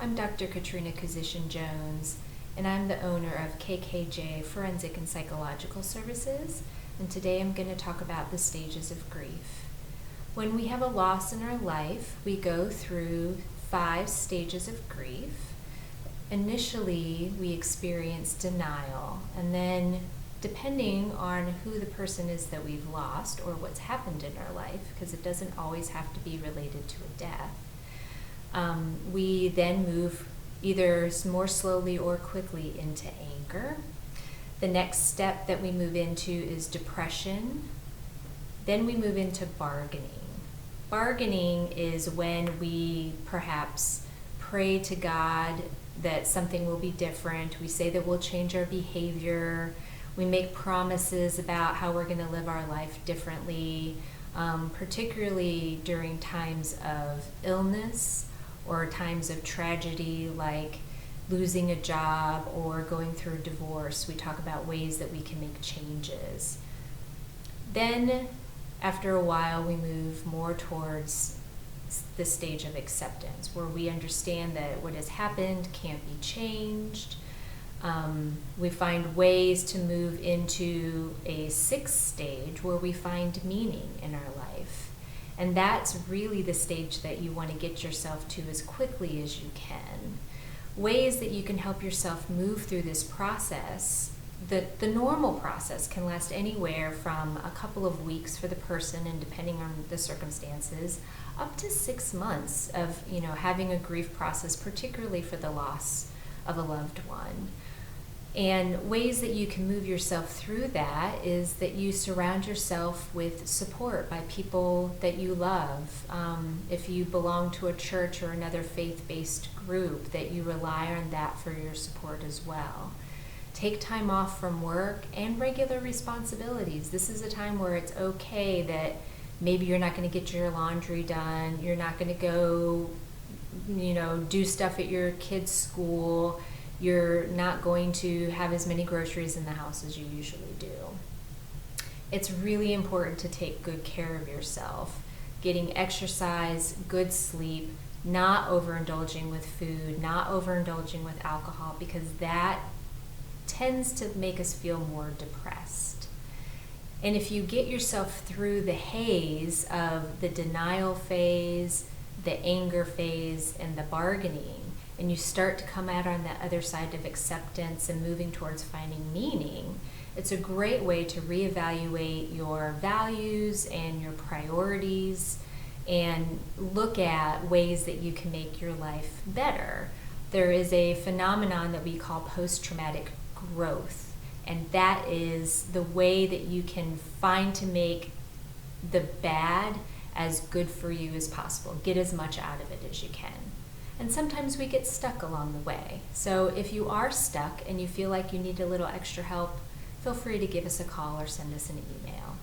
I'm Dr. Katrina Kuzyszyn-Jones, and I'm the owner of KKJ Forensic and Psychological Services, and today I'm going to talk about the stages of grief. When we have a loss in our life, we go through 5 stages of grief. Initially, we experience denial, and then depending on who the person is that we've lost or what's happened in our life, because it doesn't always have to be related to a death, we then move either more slowly or quickly into anger. The next step that we move into is depression. Then we move into bargaining. Bargaining is when we perhaps pray to God that something will be different. We say that we'll change our behavior. We make promises about how we're going to live our life differently, particularly during times of illness or times of tragedy like losing a job or going through a divorce. We talk about ways that we can make changes. Then, after a while, we move more towards the stage of acceptance, where we understand that what has happened can't be changed. We find ways to move into a 6th stage where we find meaning in our life. And that's really the stage that you want to get yourself to as quickly as you can. Ways that you can help yourself move through this process. The normal process can last anywhere from a couple of weeks for the person, and depending on the circumstances, up to 6 months of having a grief process, particularly for the loss of a loved one. And ways that you can move yourself through that is that you surround yourself with support by people that you love. If you belong to a church or another faith-based group, that you rely on that for your support as well. Take time off from work and regular responsibilities. This is a time where it's okay that maybe you're not going to get your laundry done, you're not going to go, do stuff at your kids' school, you're not going to have as many groceries in the house as you usually do. It's really important to take good care of yourself, getting exercise, good sleep, not overindulging with food, not overindulging with alcohol, because that tends to make us feel more depressed. And if you get yourself through the haze of the denial phase, the anger phase, and the bargaining, and you start to come out on that other side of acceptance and moving towards finding meaning, it's a great way to reevaluate your values and your priorities and look at ways that you can make your life better. There is a phenomenon that we call post-traumatic growth, and that is the way that you can find to make the bad as good for you as possible. Get as much out of it as you can. And sometimes we get stuck along the way. So if you are stuck and you feel like you need a little extra help, feel free to give us a call or send us an email.